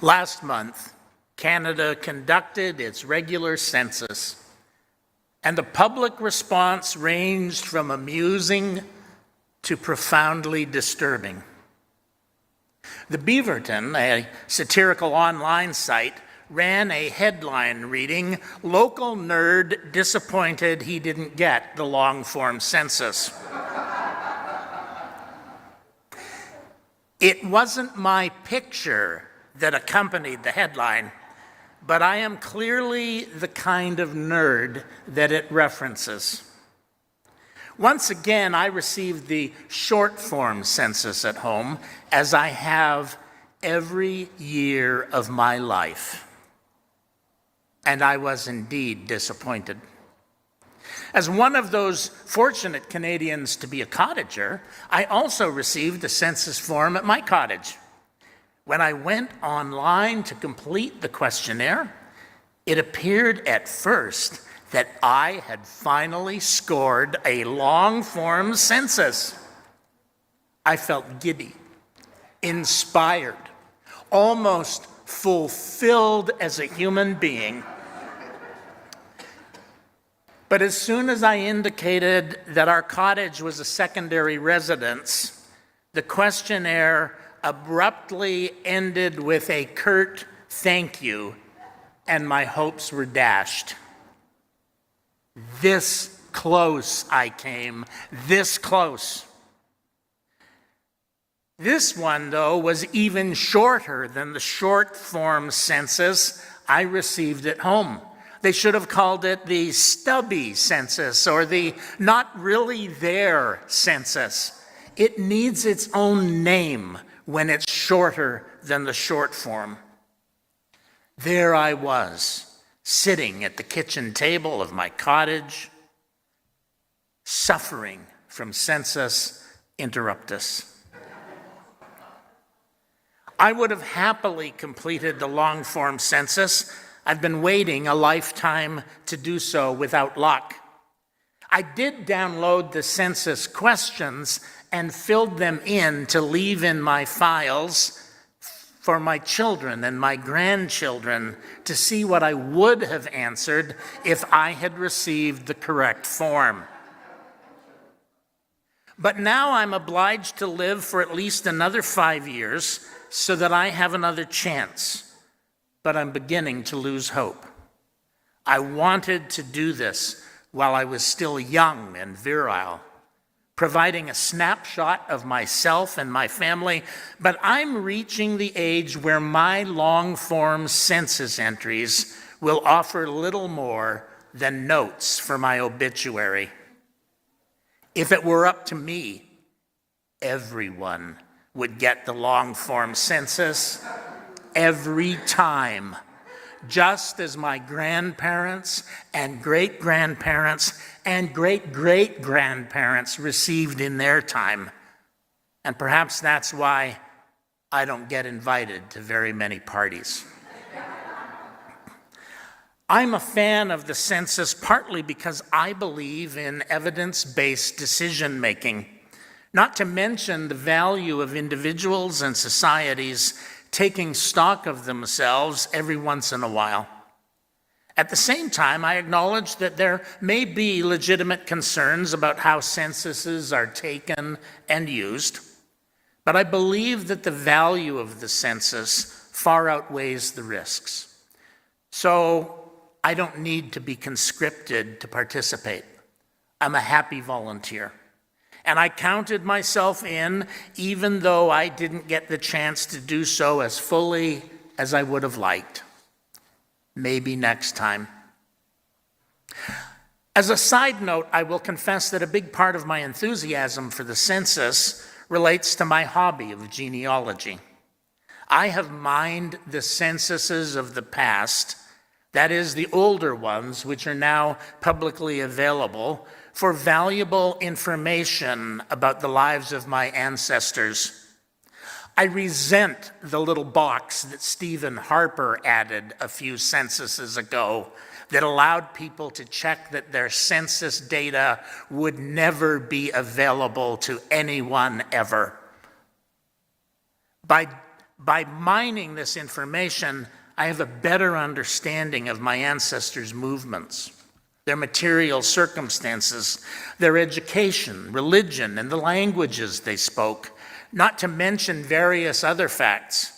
Last month, Canada conducted its regular census, and the public response ranged from amusing to profoundly disturbing. The Beaverton, a satirical online site, ran a headline reading, "Local nerd disappointed he didn't get the long-form census." It wasn't my picture that accompanied the headline, but I am clearly the kind of nerd that it references. Once again, I received the short-form census at home, as I have every year of my life. And I was indeed disappointed. As one of those fortunate Canadians to be a cottager, I also received a census form at my cottage. When I went online to complete the questionnaire, it appeared at first that I had finally scored a long-form census. I felt giddy, inspired, almost fulfilled as a human being. But as soon as I indicated that our cottage was a secondary residence, the questionnaire abruptly ended with a curt thank you, and my hopes were dashed. This close I came, this close. This one, though, was even shorter than the short-form census I received at home. They should have called it the stubby census or the not really there census. It needs its own name when it's shorter than the short form. There I was, sitting at the kitchen table of my cottage, suffering from census interruptus. I would have happily completed the long-form census. I've been waiting a lifetime to do so without luck. I did download the census questions and filled them in to leave in my files for my children and my grandchildren to see what I would have answered if I had received the correct form. But now I'm obliged to live for at least another 5 years so that I have another chance. But I'm beginning to lose hope. I wanted to do this while I was still young and virile, providing a snapshot of myself and my family, but I'm reaching the age where my long-form census entries will offer little more than notes for my obituary. If it were up to me, everyone would get the long-form census every time, just as my grandparents and great-grandparents and great-great-grandparents received in their time. And perhaps that's why I don't get invited to very many parties. I'm a fan of the census partly because I believe in evidence-based decision-making, not to mention the value of individuals and societies taking stock of themselves every once in a while. At the same time, I acknowledge that there may be legitimate concerns about how censuses are taken and used, but I believe that the value of the census far outweighs the risks. So I don't need to be conscripted to participate. I'm a happy volunteer. And I counted myself in, even though I didn't get the chance to do so as fully as I would have liked. Maybe next time. As a side note, I will confess that a big part of my enthusiasm for the census relates to my hobby of genealogy. I have mined the censuses of the past, that is, the older ones, which are now publicly available, for valuable information about the lives of my ancestors. I resent the little box that Stephen Harper added a few censuses ago that allowed people to check that their census data would never be available to anyone ever. By By mining this information, I have a better understanding of my ancestors' movements, their material circumstances, their education, religion, and the languages they spoke, not to mention various other facts.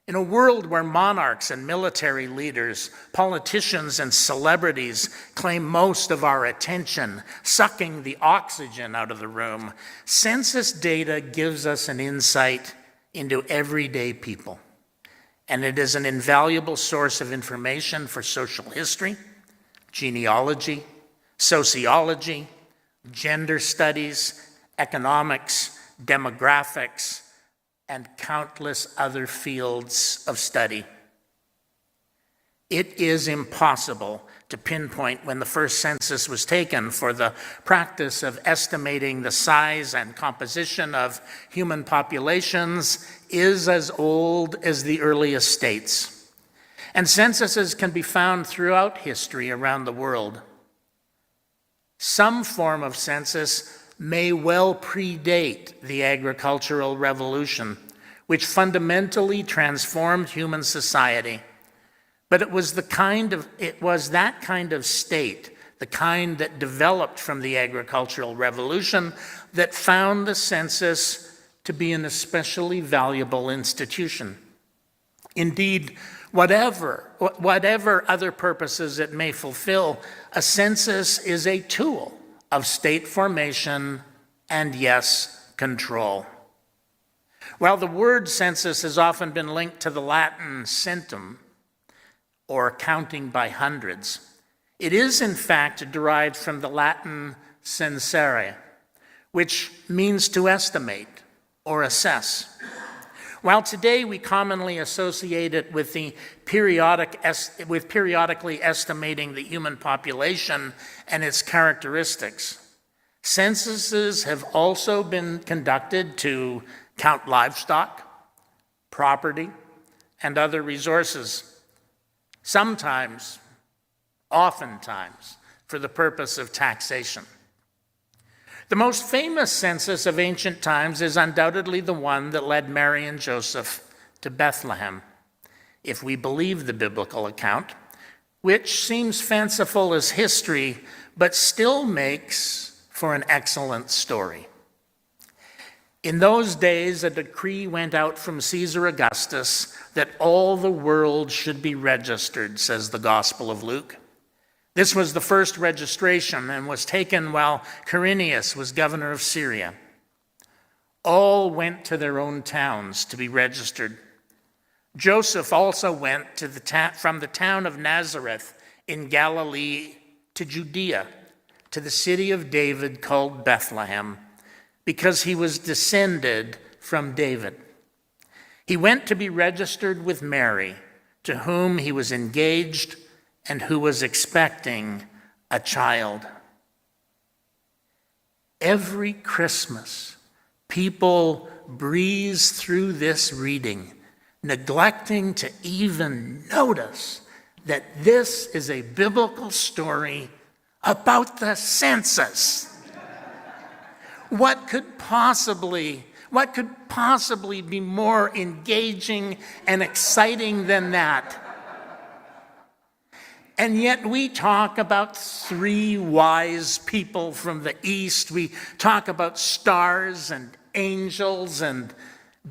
In a world where monarchs and military leaders, politicians and celebrities claim most of our attention, sucking the oxygen out of the room, census data gives us an insight into everyday people. And it is an invaluable source of information for social history, genealogy, sociology, gender studies, economics, demographics, and countless other fields of study. It is impossible to pinpoint when the first census was taken, for the practice of estimating the size and composition of human populations is as old as the earliest states. And censuses can be found throughout history around the world. Some form of census may well predate the agricultural revolution, which fundamentally transformed human society. But it was that kind of state, the kind that developed from the agricultural revolution, that found the census to be an especially valuable institution. Indeed, whatever other purposes it may fulfill, a census is a tool of state formation and, yes, control. While the word census has often been linked to the Latin centum, or counting by hundreds, it is in fact derived from the Latin censere, which means to estimate or assess. While today we commonly associate it with periodically estimating the human population and its characteristics, censuses have also been conducted to count livestock, property, and other resources, sometimes, oftentimes, for the purpose of taxation. The most famous census of ancient times is undoubtedly the one that led Mary and Joseph to Bethlehem, if we believe the biblical account, which seems fanciful as history, but still makes for an excellent story. In those days, a decree went out from Caesar Augustus that all the world should be registered, says the Gospel of Luke. This was the first registration and was taken while Quirinius was governor of Syria. All went to their own towns to be registered. Joseph also went from the town of Nazareth in Galilee to Judea, to the city of David called Bethlehem, because he was descended from David. He went to be registered with Mary, to whom he was engaged and who was expecting a child. Every Christmas, people breeze through this reading, neglecting to even notice that this is a biblical story about the census. What could possibly be more engaging and exciting than that? And yet we talk about three wise people from the east. We talk about stars and angels and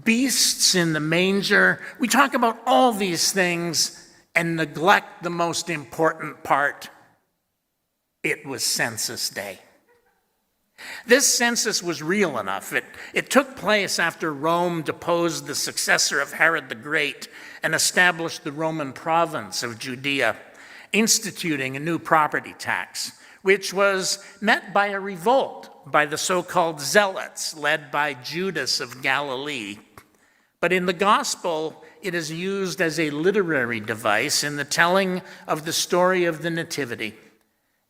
beasts in the manger. We talk about all these things and neglect the most important part. It was census day. This census was real enough. It took place after Rome deposed the successor of Herod the Great and established the Roman province of Judea, instituting a new property tax, which was met by a revolt by the so-called zealots led by Judas of Galilee. But in the gospel, it is used as a literary device in the telling of the story of the Nativity.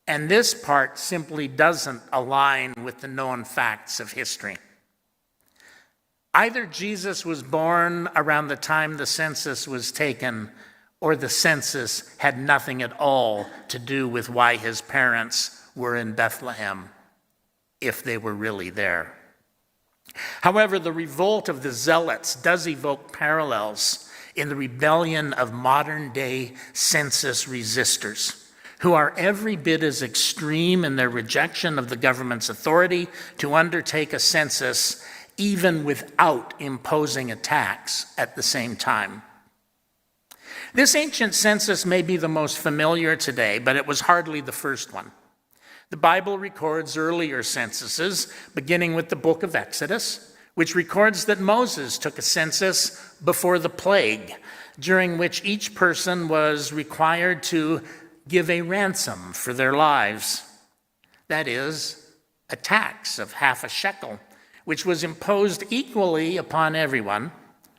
And this part simply doesn't align with the known facts of history. Either Jesus was born around the time the census was taken, or the census had nothing at all to do with why his parents were in Bethlehem, if they were really there. However, the revolt of the Zealots does evoke parallels in the rebellion of modern-day census resistors, who are every bit as extreme in their rejection of the government's authority to undertake a census, even without imposing a tax at the same time. This ancient census may be the most familiar today, but it was hardly the first one. The Bible records earlier censuses, beginning with the book of Exodus, which records that Moses took a census before the plague, during which each person was required to give a ransom for their lives. That is, a tax of half a shekel, which was imposed equally upon everyone,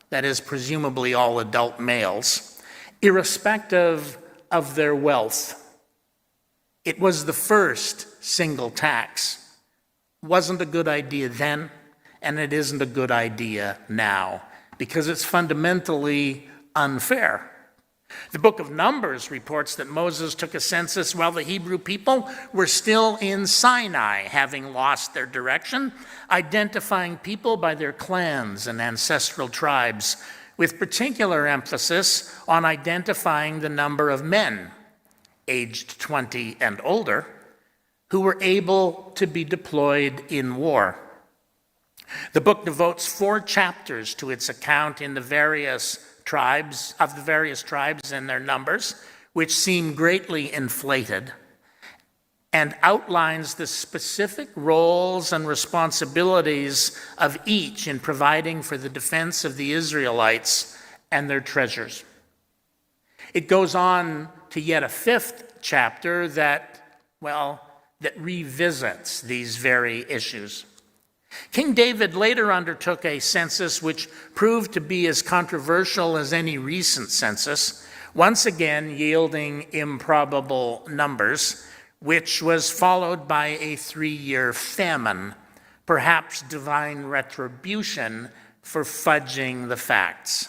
that is, presumably all adult males, irrespective of their wealth. It was the first single tax. Wasn't a good idea then, and it isn't a good idea now, because it's fundamentally unfair. The book of Numbers reports that Moses took a census while the Hebrew people were still in Sinai, having lost their direction, identifying people by their clans and ancestral tribes, with particular emphasis on identifying the number of men, aged 20 and older, who were able to be deployed in war. The book devotes 4 chapters to its account in the various tribes and their numbers, which seem greatly inflated, and outlines the specific roles and responsibilities of each in providing for the defense of the Israelites and their treasures. It goes on to yet a 5th chapter that revisits these very issues. King David later undertook a census which proved to be as controversial as any recent census, once again yielding improbable numbers, which was followed by a 3-year famine, perhaps divine retribution for fudging the facts.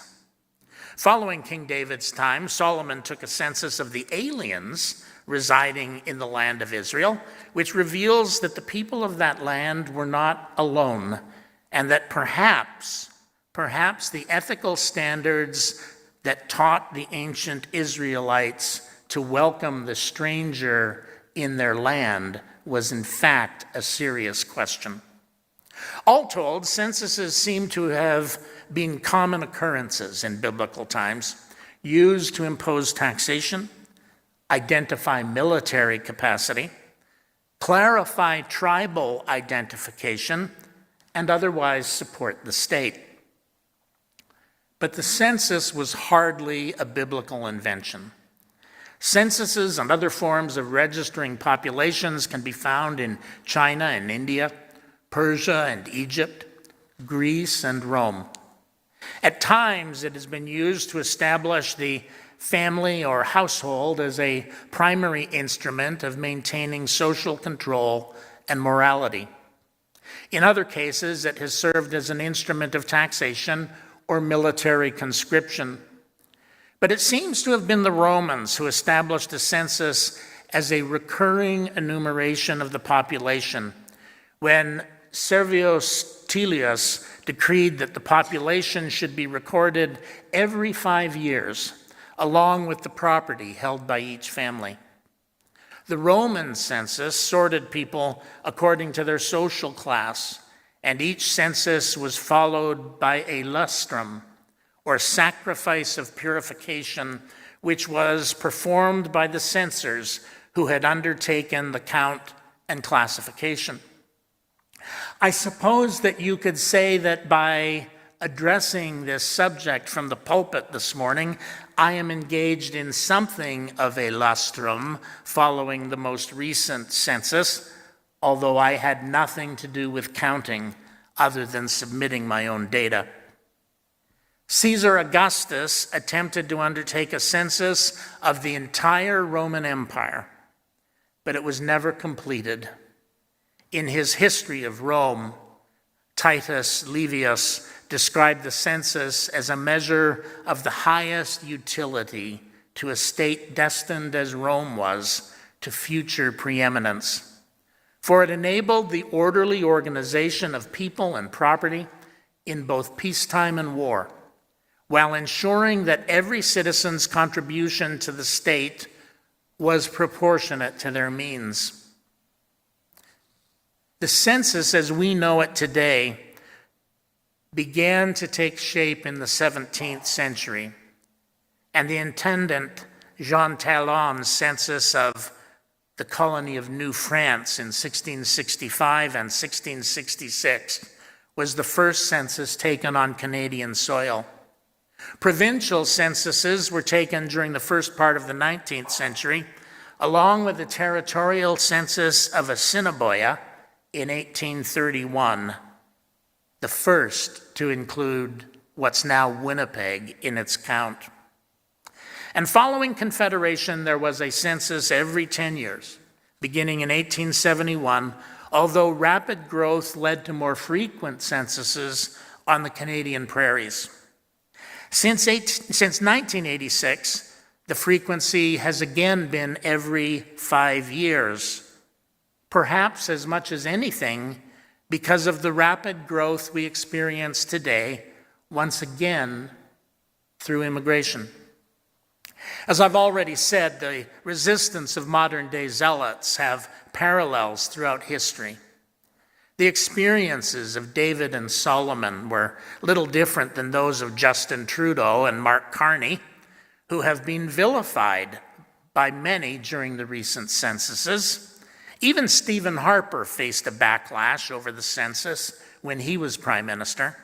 Following King David's time, Solomon took a census of the aliens residing in the land of Israel, which reveals that the people of that land were not alone, and that perhaps the ethical standards that taught the ancient Israelites to welcome the stranger in their land was in fact a serious question. All told, censuses seem to have been common occurrences in biblical times, used to impose taxation, identify military capacity, clarify tribal identification, and otherwise support the state. But the census was hardly a biblical invention. Censuses and other forms of registering populations can be found in China and India, Persia and Egypt, Greece and Rome. At times, it has been used to establish the family or household as a primary instrument of maintaining social control and morality. In other cases, it has served as an instrument of taxation or military conscription. But it seems to have been the Romans who established a census as a recurring enumeration of the population, when Servius Tullius decreed that the population should be recorded every 5 years, along with the property held by each family. The Roman census sorted people according to their social class, and each census was followed by a lustrum, or sacrifice of purification, which was performed by the censors who had undertaken the count and classification. I suppose that you could say that by addressing this subject from the pulpit this morning, I am engaged in something of a lustrum following the most recent census, although I had nothing to do with counting other than submitting my own data. Caesar Augustus attempted to undertake a census of the entire Roman Empire, but it was never completed. In his history of Rome, Titus Livius described the census as a measure of the highest utility to a state destined as Rome was to future preeminence. for it enabled the orderly organization of people and property in both peacetime and war, while ensuring that every citizen's contribution to the state was proportionate to their means. The census, as we know it today, began to take shape in the 17th century, and the intendant Jean Talon's census of the colony of New France in 1665 and 1666 was the first census taken on Canadian soil. Provincial censuses were taken during the first part of the 19th century, along with the territorial census of Assiniboia in 1831, the first to include what's now Winnipeg in its count. And following Confederation, there was a census every 10 years, beginning in 1871, although rapid growth led to more frequent censuses on the Canadian prairies. Since 1986, the frequency has again been every 5 years, perhaps as much as anything because of the rapid growth we experience today, once again through immigration. As I've already said, the resistance of modern-day zealots have parallels throughout history. The experiences of David and Solomon were little different than those of Justin Trudeau and Mark Carney, who have been vilified by many during the recent censuses. Even Stephen Harper faced a backlash over the census when he was Prime Minister.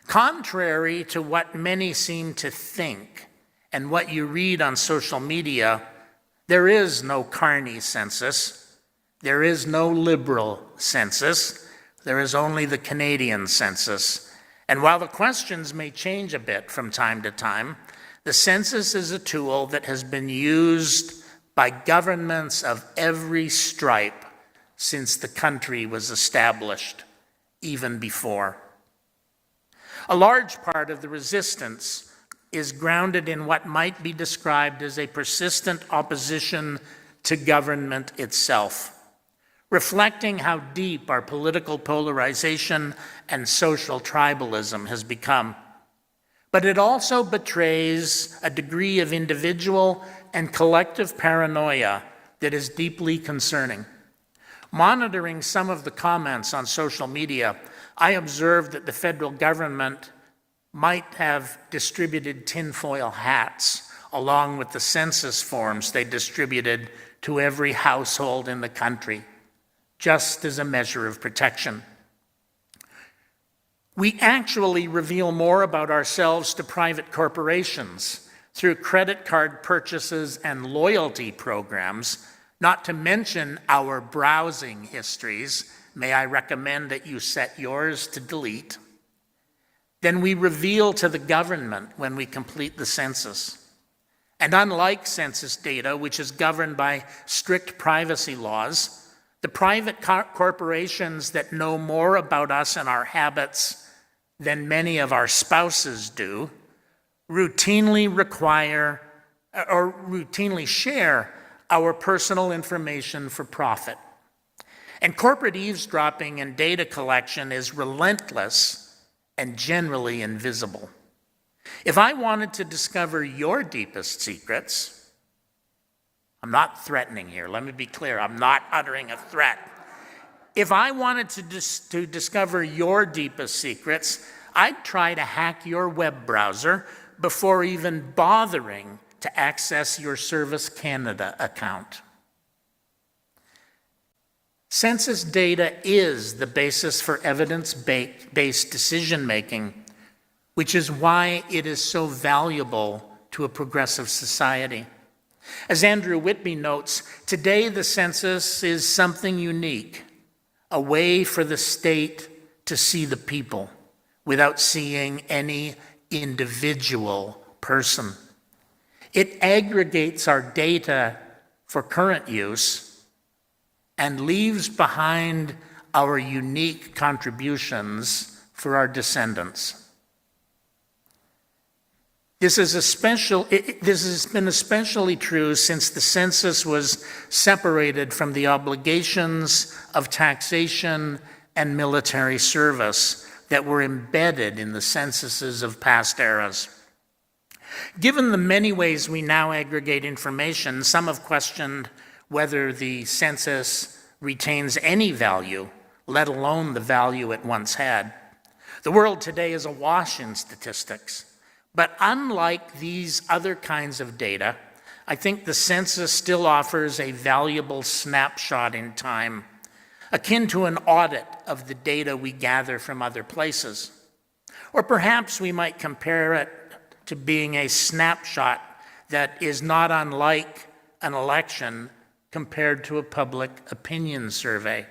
Contrary to what many seem to think and what you read on social media, there is no Carney census. There is no Liberal census. There is only the Canadian census. And while the questions may change a bit from time to time, the census is a tool that has been used by governments of every stripe since the country was established, even before. A large part of the resistance is grounded in what might be described as a persistent opposition to government itself, reflecting how deep our political polarization and social tribalism has become. But it also betrays a degree of individual and collective paranoia that is deeply concerning. Monitoring some of the comments on social media, I observed that the federal government might have distributed tinfoil hats along with the census forms they distributed to every household in the country, just as a measure of protection. We actually reveal more about ourselves to private corporations through credit card purchases and loyalty programs, not to mention our browsing histories. May I recommend that you set yours to delete? Then we reveal to the government when we complete the census. And unlike census data, which is governed by strict privacy laws, the private corporations that know more about us and our habits than many of our spouses do routinely require or routinely share our personal information for profit. And corporate eavesdropping and data collection is relentless and generally invisible. If I wanted to discover your deepest secrets, I'm not threatening here, let me be clear, I'm not uttering a threat. If I wanted to discover your deepest secrets, I'd try to hack your web browser before even bothering to access your Service Canada account. Census data is the basis for evidence-based decision-making, which is why it is so valuable to a progressive society. As Andrew Whitby notes, today the census is something unique, a way for the state to see the people without seeing any individual person. It aggregates our data for current use and leaves behind our unique contributions for our descendants. This has been especially true since the census was separated from the obligations of taxation and military service that were embedded in the censuses of past eras. Given the many ways we now aggregate information, some have questioned whether the census retains any value, let alone the value it once had. The world today is awash in statistics. But unlike these other kinds of data, I think the census still offers a valuable snapshot in time, akin to an audit of the data we gather from other places. Or perhaps we might compare it to being a snapshot that is not unlike an election compared to a public opinion survey.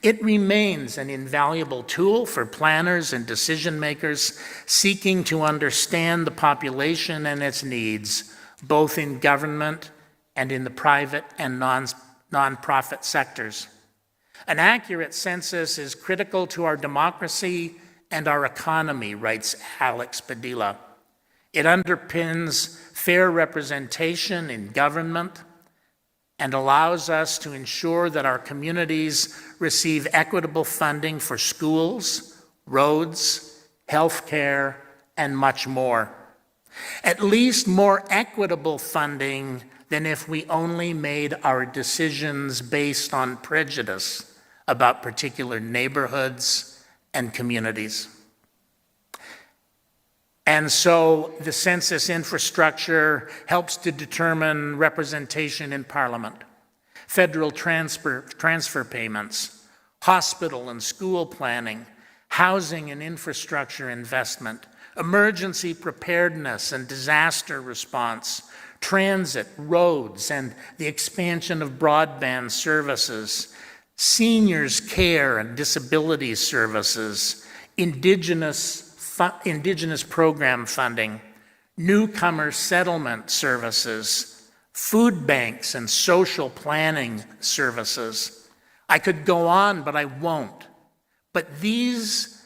It remains an invaluable tool for planners and decision makers seeking to understand the population and its needs, both in government and in the private and nonprofit sectors. An accurate census is critical to our democracy and our economy, writes Alex Padilla. It underpins fair representation in government and allows us to ensure that our communities receive equitable funding for schools, roads, healthcare, and much more. At least more equitable funding than if we only made our decisions based on prejudice about particular neighborhoods and communities. And so the census infrastructure helps to determine representation in Parliament, federal transfer payments, hospital and school planning, housing and infrastructure investment, emergency preparedness and disaster response, transit, roads, and the expansion of broadband services, seniors' care and disability services, indigenous program funding, newcomer settlement services, food banks and social planning services. I could go on, but I won't. But these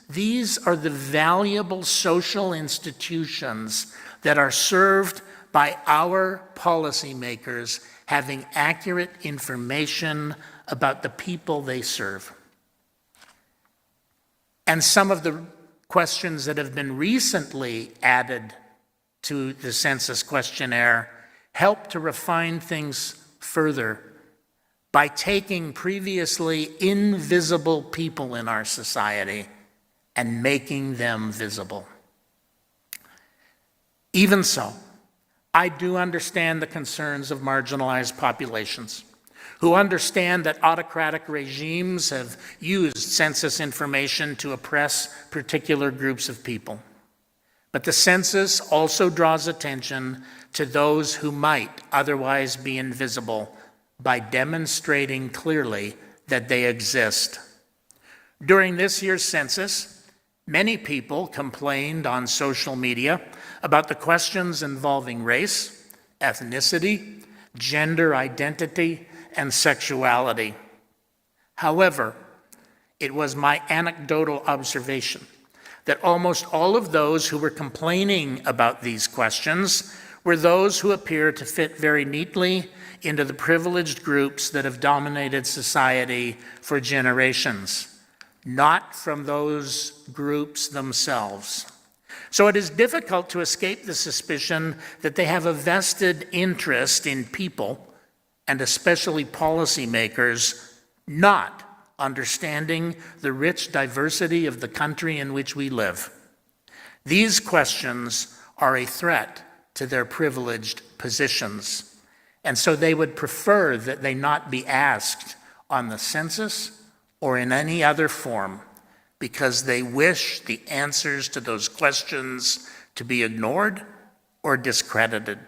are the valuable social institutions that are served by our policymakers having accurate information about the people they serve. And some of the questions that have been recently added to the census questionnaire help to refine things further by taking previously invisible people in our society and making them visible. Even so, I do understand the concerns of marginalized populations who understand that autocratic regimes have used census information to oppress particular groups of people. But the census also draws attention to those who might otherwise be invisible by demonstrating clearly that they exist. During this year's census, many people complained on social media about the questions involving race, ethnicity, gender identity, and sexuality. However, it was my anecdotal observation that almost all of those who were complaining about these questions were those who appear to fit very neatly into the privileged groups that have dominated society for generations, not from those groups themselves. So it is difficult to escape the suspicion that they have a vested interest in people, and especially policymakers, not understanding the rich diversity of the country in which we live. These questions are a threat to their privileged positions, and so they would prefer that they not be asked on the census or in any other form, because they wish the answers to those questions to be ignored or discredited.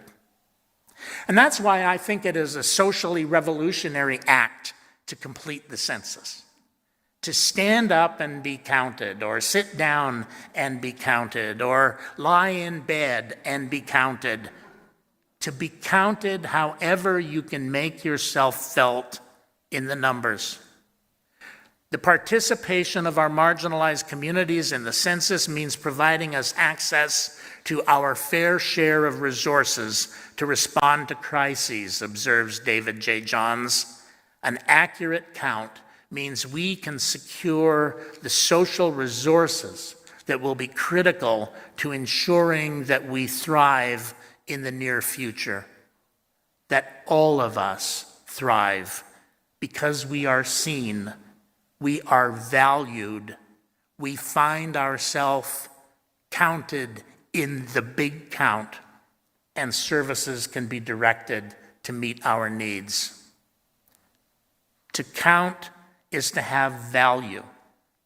And that's why I think it is a socially revolutionary act to complete the census. To stand up and be counted, or sit down and be counted, or lie in bed and be counted. To be counted however you can make yourself felt in the numbers. The participation of our marginalized communities in the census means providing us access to our fair share of resources to respond to crises, observes David J. Johns. An accurate count means we can secure the social resources that will be critical to ensuring that we thrive in the near future, that all of us thrive because we are seen, we are valued, we find ourselves counted in the big count, and services can be directed to meet our needs. To count is to have value,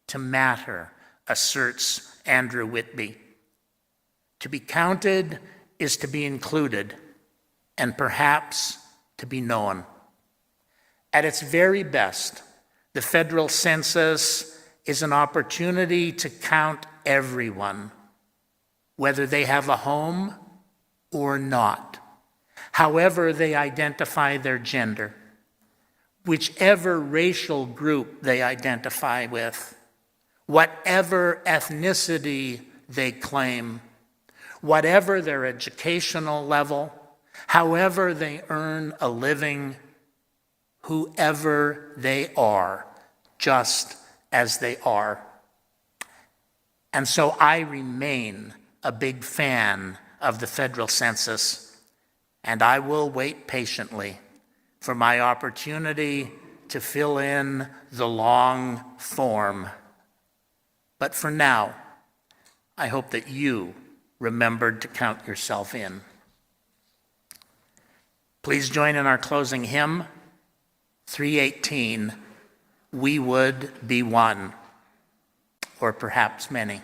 to matter, asserts Andrew Whitby. To be counted is to be included, and perhaps to be known. At its very best, the federal census is an opportunity to count everyone, whether they have a home or not, however they identify their gender, whichever racial group they identify with, whatever ethnicity they claim, whatever their educational level, however they earn a living, whoever they are, just as they are. And so I remain a big fan of the federal census, and I will wait patiently for my opportunity to fill in the long form. But for now, I hope that you remembered to count yourself in. Please join in our closing hymn, 318, We Would Be One, or perhaps many.